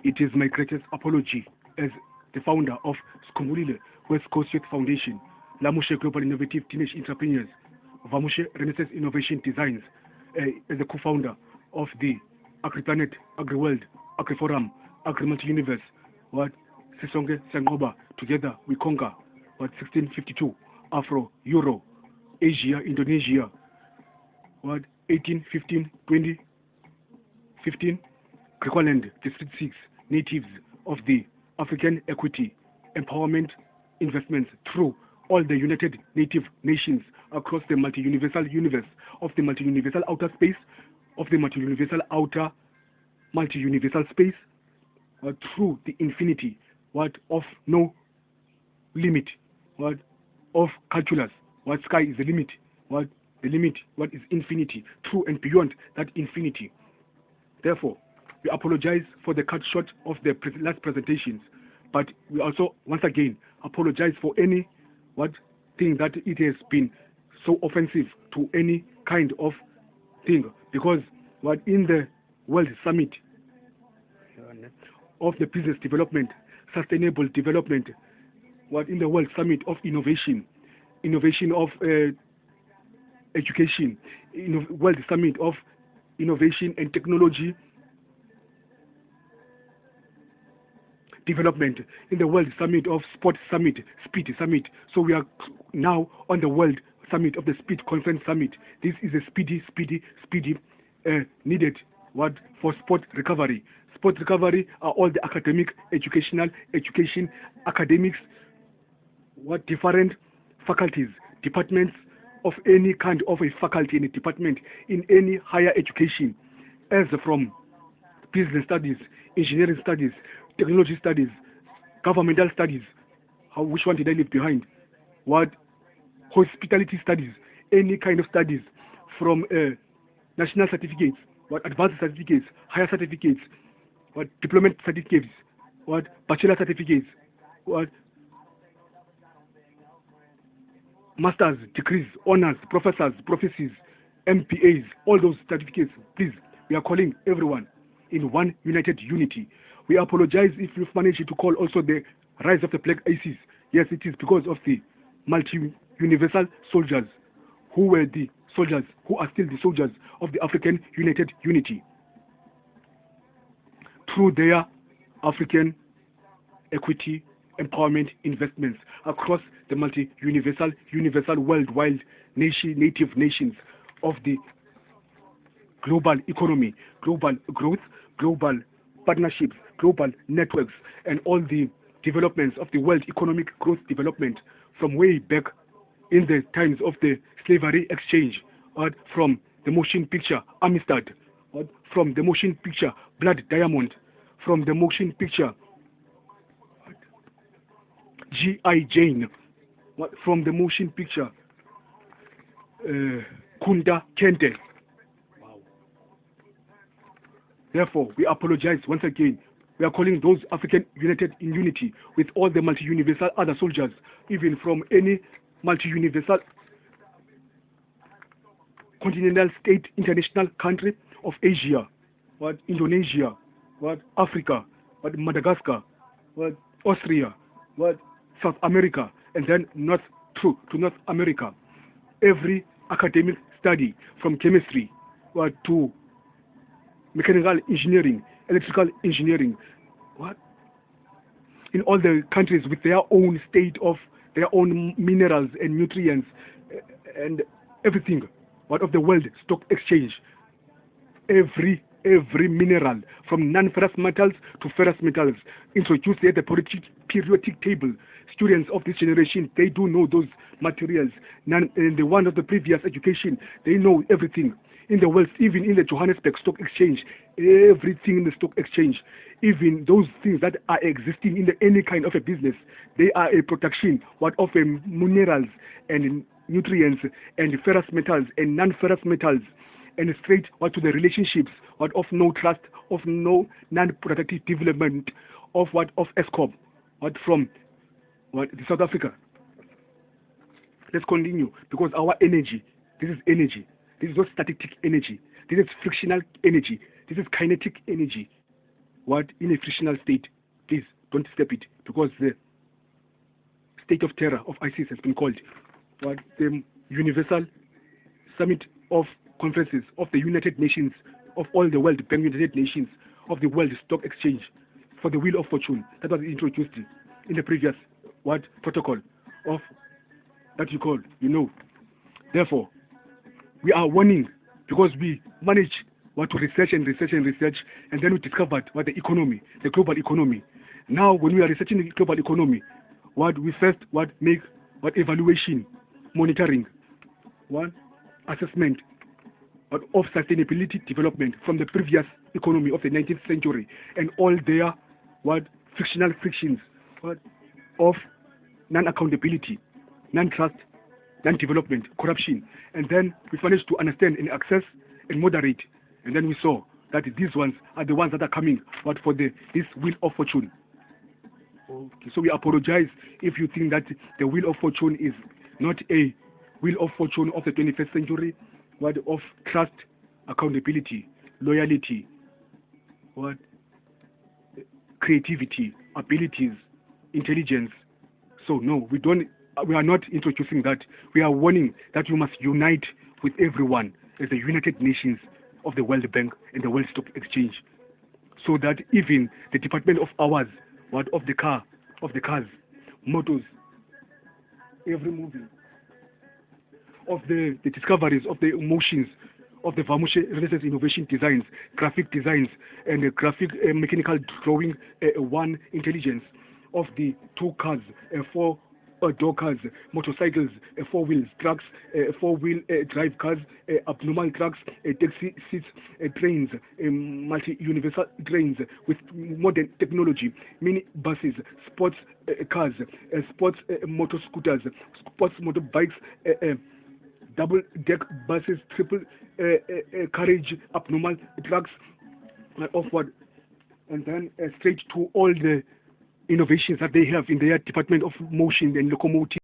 It is my greatest apology as the founder of Skumbulile West Coast Youth Foundation, Lamushe Global Innovative Teenage Entrepreneurs, Vamushe Renaissance Innovation Designs, as the co-founder of the AgriPlanet, AgriWorld, AgriForum, AgriMulti-Universe, what Sisonge Sangoba, together we conquer, what 1652, Afro, Euro, Asia, Indonesia, what 18, 15, 20, 15, Griqualand, District 6, natives of the African Equity Empowerment Investments through all the United Native Nations across the multi-universal universe of the multi-universal outer space, of the multi-universal outer multi-universal space, through the infinity, what of no limit, what of calculus, what sky is the limit, what the limit, what is infinity, through and beyond that infinity. Therefore, we apologize for the cut short of the last presentations, but we also once again apologize for any thing that it has been so offensive to any kind of thing, because in the World Summit of the Business Development, Sustainable Development, in the World Summit of Innovation of Education, World Summit of Innovation and Technology Development, in the World Summit of Sport Summit, Speed Summit. So we are now on the World Summit of the Speed Conference Summit. This is a speedy needed for sport recovery. Sport recovery are all the academic, education, academics, different faculties, departments of any kind of a faculty in a department in any higher education, as from business studies, engineering studies, technology studies, governmental studies. Which one did I leave behind? Hospitality studies, any kind of studies, from national certificates, advanced certificates, higher certificates, diploma certificates, bachelor certificates, masters, degrees, honors, professors, prophecies, MPAs, all those certificates. Please, we are calling everyone in one united unity. We apologize if you've managed to call also the rise of the Black Aces. Yes, it is because of the multi-universal soldiers who were the soldiers, who are still the soldiers of the African United Unity. Through their African Equity Empowerment Investments across the universal worldwide native nations of the global economy, global growth, global partnerships, global networks, and all the developments of the world economic growth development from way back in the times of the slavery exchange, from the motion picture Amistad, from the motion picture Blood Diamond, from the motion picture G.I. Jane, from the motion picture Kunda Kente. Therefore, we apologize once again. We are calling those African united in unity with all the multi-universal other soldiers, even from any multi-universal continental state, international country of Asia, Indonesia, Africa, Madagascar, Austria, South America, and then north to North America. Every academic study, from chemistry to mechanical engineering, electrical engineering, in all the countries with their own state of their own minerals and nutrients and everything, of the world stock exchange, every mineral from non-ferrous metals to ferrous metals introduced at the periodic table. Students of this generation, they do know those materials. And the one of the previous education, they know everything in the world, even in the Johannesburg Stock Exchange, everything in the stock exchange, even those things that are existing in any kind of a business, they are a production of minerals and nutrients and ferrous metals and non-ferrous metals, and straight to the relationships of no trust, of no non-productive development of ESCOM, from the South Africa. Let's continue, because our energy, this is energy. This is not static energy. This is frictional energy. This is kinetic energy. what in a frictional state. Please don't disturb it, because the state of terror of ISIS has been called what the Universal Summit of Conferences of the United Nations, of all the World Bank United Nations, of the World Stock Exchange, for the Wheel of Fortune. That was introduced in the previous what protocol of that you call, Therefore, we are warning, because we manage what to research, and then we discovered what the global economy. Now, when we are researching the global economy, what we first make evaluation, monitoring, assessment of sustainability development from the previous economy of the 19th century, and all their frictional frictions of non-accountability, non-trust, non-development, corruption. And then we managed to understand and access and moderate. And then we saw that these ones are the ones that are coming for this Wheel of Fortune. Okay, so we apologize if you think that the Wheel of Fortune is not a Wheel of Fortune of the 21st century, of trust, accountability, loyalty, creativity, abilities, intelligence. So no, we are not introducing that. We are warning that you must unite with everyone as the United Nations of the World Bank and the World Stock Exchange, so that even the department of ours, of the cars, motors, every movie, of the discoveries, of the emotions, of the Vamushe Renaissance Innovation Designs, graphic designs, and graphic mechanical drawing, one intelligence, of the 2 cars, 4 door cars, motorcycles, 4-wheel trucks, 4-wheel drive cars, abnormal trucks, taxi seats, trains, multi-universal trains with modern technology, mini buses, sports cars, sports motor scooters, sports motorbikes, double-deck buses, triple carriage, abnormal trucks, and then straight to all the innovations that they have in their department of motion and locomotive.